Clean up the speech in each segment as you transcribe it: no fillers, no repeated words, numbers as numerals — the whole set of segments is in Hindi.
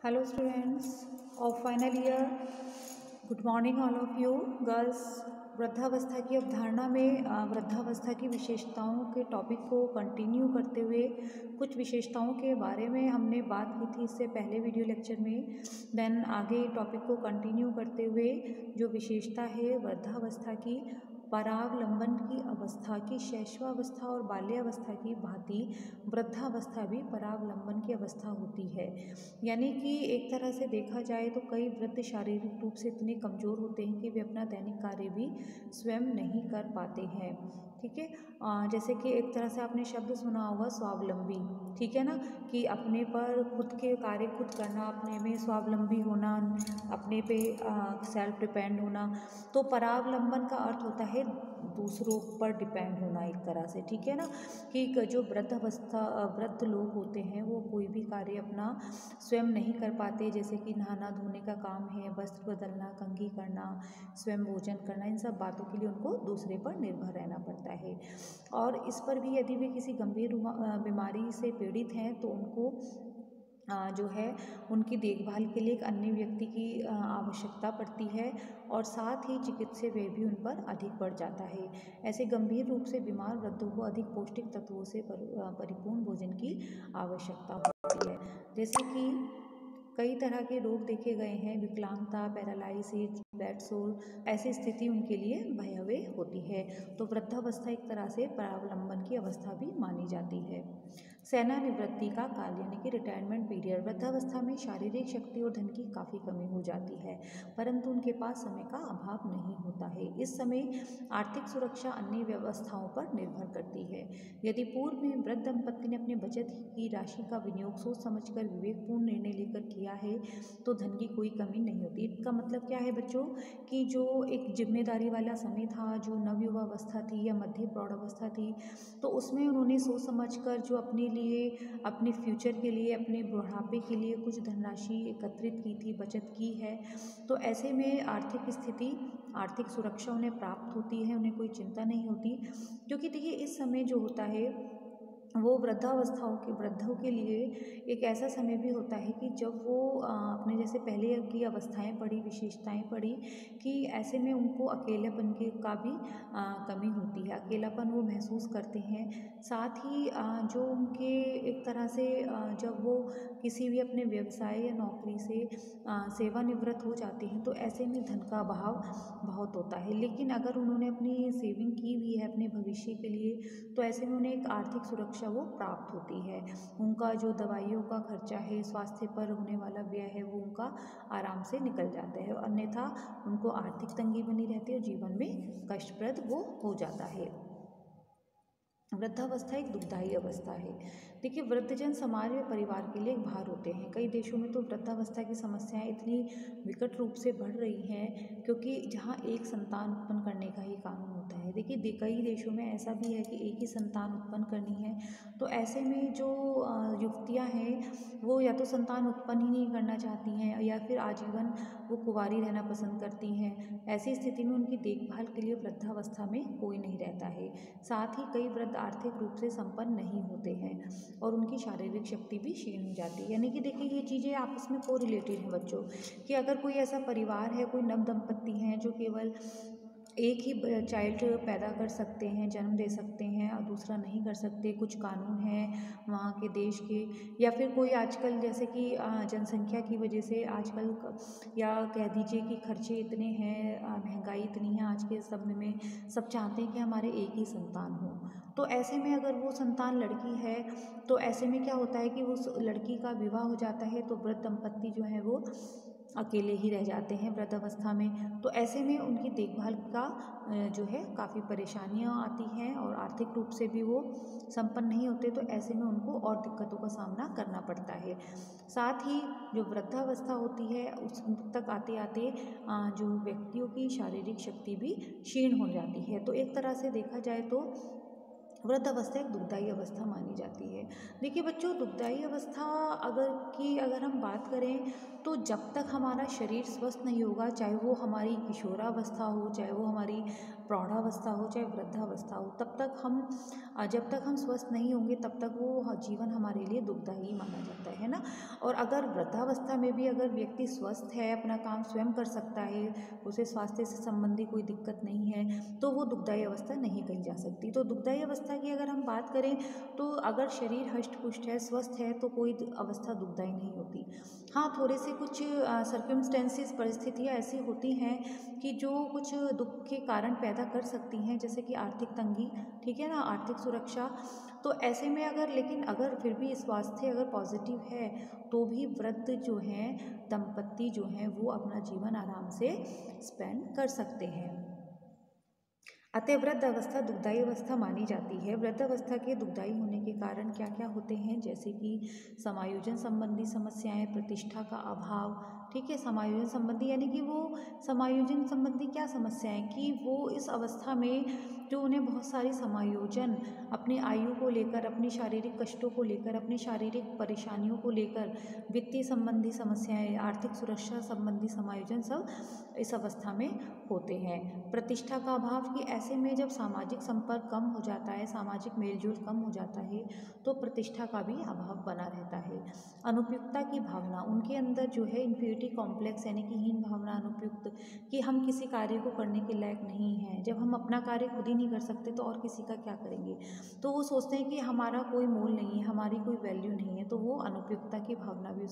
Hello students of final year, good morning all of you girls. वृद्धावस्था की अवधारणा में वृद्धावस्था की विशेषताओं के टॉपिक को कंटिन्यू करते हुए कुछ विशेषताओं के बारे में हमने बात की थी इससे पहले वीडियो लेक्चर में। देन आगे टॉपिक को कंटिन्यू करते हुए जो विशेषता है वृद्धावस्था की, परावलंबन की अवस्था की, शैशवावस्था और बाल्यावस्था की भांति वृद्धावस्था भी परावलंबन की अवस्था होती है। यानी कि एक तरह से देखा जाए तो कई वृद्ध शारीरिक रूप से इतने कमज़ोर होते हैं कि वे अपना दैनिक कार्य भी स्वयं नहीं कर पाते हैं। ठीक है, जैसे कि एक तरह से आपने शब्द सुना होगा स्वावलंबी, ठीक है ना, कि अपने पर खुद के कार्य खुद करना, अपने में स्वावलंबी होना, अपने पे सेल्फ डिपेंड होना। तो परावलंबन का अर्थ होता है दूसरों पर डिपेंड होना एक तरह से, ठीक है ना, कि जो वृद्ध लोग होते हैं वो कोई भी कार्य अपना स्वयं नहीं कर पाते, जैसे कि नहाना धोने का काम है, वस्त्र बदलना, कंघी करना, स्वयं भोजन करना, इन सब बातों के लिए उनको दूसरे पर निर्भर रहना पड़ता है। और इस पर भी यदि वे किसी गंभीर बीमारी से पीड़ित हैं तो उनको जो है उनकी देखभाल के लिए एक अन्य व्यक्ति की आवश्यकता पड़ती है और साथ ही चिकित्सीय व्यय भी उन पर अधिक बढ़ जाता है। ऐसे गंभीर रूप से बीमार वृद्धों को अधिक पौष्टिक तत्वों से परिपूर्ण भोजन की आवश्यकता होती है। जैसे कि कई तरह के रोग देखे गए हैं, विकलांगता, पैरालाइसिस, बेड सोर, ऐसी स्थिति उनके लिए भयावह होती है। तो वृद्धावस्था एक तरह से परावलंबन की अवस्था भी मानी जाती है। सेवानिवृत्ति का काल यानी कि रिटायरमेंट पीरियड। वृद्धावस्था में शारीरिक शक्ति और धन की काफ़ी कमी हो जाती है, परंतु उनके पास समय का अभाव नहीं होता है। इस समय आर्थिक सुरक्षा अन्य व्यवस्थाओं पर निर्भर करती है। यदि पूर्व में वृद्ध दंपत्ति ने अपने बचत की राशि का विनियोग सोच समझकर विवेकपूर्ण निर्णय लेकर किया है तो धन की कोई कमी नहीं होती। इसका मतलब क्या है बच्चों, कि जो एक जिम्मेदारी वाला समय था, जो नवयुवावस्था थी या मध्य प्रौढ़ावस्था थी, तो उसमें उन्होंने सोच समझकर जो अपने लिए, अपने फ्यूचर के लिए, अपने बुढ़ापे के लिए कुछ धनराशि एकत्रित की थी, बचत की है। तो ऐसे में आर्थिक स्थिति, आर्थिक सुरक्षा उन्हें प्राप्त होती है, उन्हें कोई चिंता नहीं होती। क्योंकि देखिए इस समय जो होता है वो वृद्धों के लिए एक ऐसा समय भी होता है कि जब वो अपने जैसे पहले की अवस्थाएं पढ़ी, विशेषताएं पढ़ी, कि ऐसे में उनको अकेलेपन का भी कमी होती है, अकेलापन वो महसूस करते हैं। साथ ही जो उनके एक तरह से जब वो किसी भी अपने व्यवसाय या नौकरी से सेवानिवृत्त हो जाते हैं तो ऐसे में धन का अभाव बहुत होता है। लेकिन अगर उन्होंने अपनी सेविंग की हुई है अपने भविष्य के लिए तो ऐसे में उन्हें एक आर्थिक सुरक्षा वो प्राप्त होती है। उनका जो दवाइयों का खर्चा है, स्वास्थ्य पर होने वाला व्यय है, वो उनका आराम से निकल जाता है। अन्यथा उनको आर्थिक तंगी बनी रहती है और जीवन में कष्टप्रद वो हो जाता है। वृद्धावस्था एक दुखदायी अवस्था है। देखिए वृद्धजन समाज में परिवार के लिए एक भार होते हैं। कई देशों में तो वृद्धावस्था की समस्याएं इतनी विकट रूप से बढ़ रही हैं क्योंकि जहां एक संतान उत्पन्न करने का ही कानून होता है। देखिए कई देशों में ऐसा भी है कि एक ही संतान उत्पन्न करनी है, तो ऐसे में जो युवतियाँ हैं वो या तो संतान उत्पन्न ही नहीं करना चाहती हैं या फिर आजीवन वो कुंवारी रहना पसंद करती हैं। ऐसी स्थिति में उनकी देखभाल के लिए वृद्धावस्था में कोई नहीं रहता है। साथ ही कई वृद्ध आर्थिक रूप से संपन्न नहीं होते हैं और उनकी शारीरिक शक्ति भी क्षीण हो जाती है। यानी कि देखिए ये चीज़ें आपस में को रिलेटेड हैं बच्चों, कि अगर कोई ऐसा परिवार है, कोई नव दंपत्ति हैं जो केवल एक ही चाइल्ड पैदा कर सकते हैं, जन्म दे सकते हैं और दूसरा नहीं कर सकते, कुछ कानून हैं वहाँ के देश के, या फिर कोई आजकल जैसे कि जनसंख्या की वजह से आजकल या कह दीजिए कि खर्चे इतने हैं, महंगाई इतनी है आज के समय में, सब चाहते हैं कि हमारे एक ही संतान हो। तो ऐसे में अगर वो संतान लड़की है तो ऐसे में क्या होता है कि उस लड़की का विवाह हो जाता है तो वृद्ध दंपत्ति जो है वो अकेले ही रह जाते हैं वृद्धावस्था में। तो ऐसे में उनकी देखभाल का जो है काफ़ी परेशानियां आती हैं और आर्थिक रूप से भी वो संपन्न नहीं होते, तो ऐसे में उनको और दिक्कतों का सामना करना पड़ता है। साथ ही जो वृद्धावस्था होती है उस तक आते आते जो व्यक्तियों की शारीरिक शक्ति भी क्षीण हो जाती है। तो एक तरह से देखा जाए तो वृद्धावस्था एक दुखदायी अवस्था मानी जाती है। देखिए बच्चों, दुखदायी अवस्था अगर हम बात करें, तो जब तक हमारा शरीर स्वस्थ नहीं होगा, चाहे वो हमारी किशोरावस्था हो, चाहे वो हमारी प्रौढ़ावस्था हो, चाहे वृद्धावस्था हो, तब तक जब तक हम स्वस्थ नहीं होंगे तब तक वो जीवन हमारे लिए दुखदायी माना जाता है ना। और अगर वृद्धावस्था में भी अगर व्यक्ति स्वस्थ है, अपना काम स्वयं कर सकता है, उसे स्वास्थ्य से संबंधी कोई दिक्कत नहीं है, तो वो दुखदायी अवस्था नहीं कही जा सकती। तो दुखदायी अवस्था की अगर हम बात करें, तो अगर शरीर हष्ट पुष्ट है, स्वस्थ है, तो कोई अवस्था दुखदायी नहीं होती। हाँ, थोड़े से कुछ सर्कमस्टेंसेस, परिस्थितियाँ ऐसी होती हैं कि जो कुछ दुख के कारण पैदा कर सकती हैं, जैसे कि आर्थिक तंगी, ठीक है ना, आर्थिक सुरक्षा। तो ऐसे में अगर फिर भी स्वास्थ्य अगर पॉजिटिव है, तो भी वृद्ध जो हैं, दंपत्ति जो हैं, वो अपना जीवन आराम से स्पेंड कर सकते हैं। अतः वृद्ध अवस्था दुखदायी अवस्था मानी जाती है। वृद्ध अवस्था के दुखदायी होने के कारण क्या क्या होते हैं, जैसे कि समायोजन संबंधी समस्याएं, प्रतिष्ठा का अभाव, ठीक है। समायोजन संबंधी यानी कि वो समायोजन संबंधी क्या समस्याएं, कि वो इस अवस्था में जो उन्हें बहुत सारी समायोजन अपनी आयु को लेकर, अपनी शारीरिक कष्टों को लेकर, अपनी शारीरिक परेशानियों को लेकर, वित्तीय संबंधी समस्याएं, आर्थिक सुरक्षा संबंधी समायोजन सब इस अवस्था में होते हैं। प्रतिष्ठा का अभाव, कि ऐसे में जब सामाजिक संपर्क कम हो जाता है, सामाजिक मेलजोल कम हो जाता है, तो प्रतिष्ठा का भी अभाव बना रहता है। अनुपयुक्तता की भावना, उनके अंदर जो है इन्फीरियरिटी कॉम्प्लेक्स यानी कि हीन भावना, अनुपयुक्त, कि हम किसी कार्य को करने के लायक नहीं हैं। जब हम अपना कार्य खुद ही नहीं कर सकते तो और किसी का क्या करेंगे, तो वो सोचते हैं कि हमारा कोई मोल नहीं है, हमारी कोई वैल्यू नहीं है, तो वो अनुपयुक्तता की भावना भी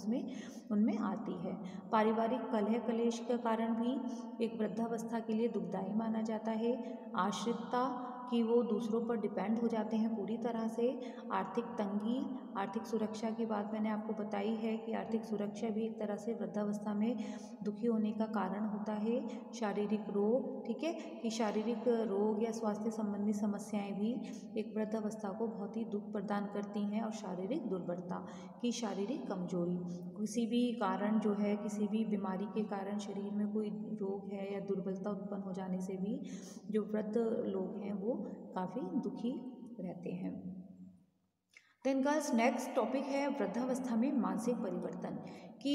उनमें आती है। पारिवारिक कलह कलेश के कारण भी एक वृद्धावस्था के लिए दुखदायी माना जाता है। आश्रितता, कि वो दूसरों पर डिपेंड हो जाते हैं पूरी तरह से। आर्थिक तंगी, आर्थिक सुरक्षा की बात मैंने आपको बताई है कि आर्थिक सुरक्षा भी एक तरह से वृद्धावस्था में दुखी होने का कारण होता है। शारीरिक रोग, ठीक है, कि शारीरिक रोग या स्वास्थ्य संबंधी समस्याएं भी एक वृद्धावस्था को बहुत ही दुख प्रदान करती हैं। और शारीरिक दुर्बलता, की शारीरिक कमजोरी, किसी भी कारण जो है, किसी भी बीमारी के कारण शरीर में कोई रोग है या दुर्बलता उत्पन्न हो जाने से भी जो वृद्ध लोग हैं वो काफ़ी दुखी रहते हैं। देन गर्ल्स, नेक्स्ट टॉपिक है वृद्धावस्था में मानसिक परिवर्तन, कि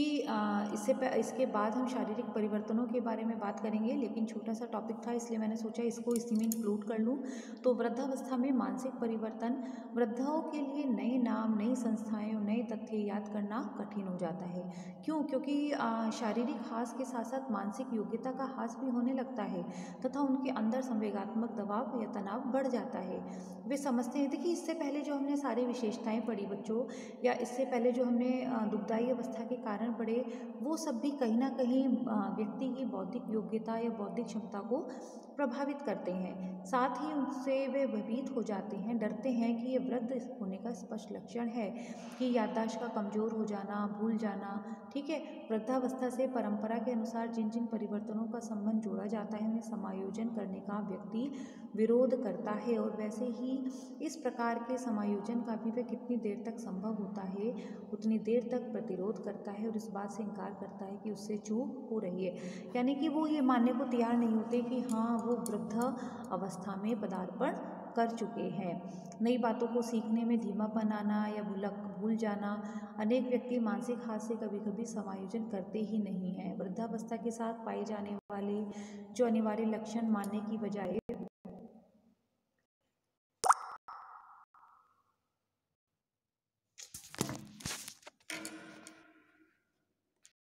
इसके बाद हम शारीरिक परिवर्तनों के बारे में बात करेंगे, लेकिन छोटा सा टॉपिक था इसलिए मैंने सोचा इसको इसी में इंक्लूड कर लूँ। तो वृद्धावस्था में मानसिक परिवर्तन, वृद्धाओं के लिए नए नाम, नई संस्थाएं और नए तथ्य याद करना कठिन हो जाता है। क्यों? क्योंकि शारीरिक हास के साथ साथ मानसिक योग्यता का हास भी होने लगता है, तथा उनके अंदर संवेगात्मक दबाव या तनाव बढ़ जाता है। वे समझते हैं, देखिए इससे पहले जो हमने सारी विशेषताएं पढ़ी बच्चों, या इससे पहले जो हमने दुखदायी अवस्था के कारण पढ़े, वो सब भी कहीं ना कहीं व्यक्ति की बौद्धिक योग्यता या बौद्धिक क्षमता को प्रभावित करते हैं। साथ ही उनसे वे भयभीत हो जाते हैं, डरते हैं कि ये वृद्ध होने का स्पष्ट लक्षण है, कि याददाश्त का कमजोर हो जाना, भूल जाना, ठीक है। वृद्धावस्था से परंपरा के अनुसार जिन जिन परिवर्तनों का संबंध जोड़ा जाता है, उन्हें समायोजन करने का व्यक्ति विरोध करता है। और वैसे ही इस प्रकार के समायोजन का भी वह कितनी देर तक संभव होता है, उतनी देर तक प्रतिरोध करता है और इस बात से इनकार करता है कि उससे चूक हो रही है। यानी कि वो ये मानने को तैयार नहीं होते कि हाँ, वो वृद्ध अवस्था में पदार्पण कर चुके हैं। नई बातों को सीखने में धीमापन आना या भूल जाना, अनेक व्यक्ति मानसिक हाथ से कभी कभी समायोजन करते ही नहीं हैं। वृद्धावस्था के साथ पाए जाने वाले जो अनिवार्य लक्षण मानने की बजाय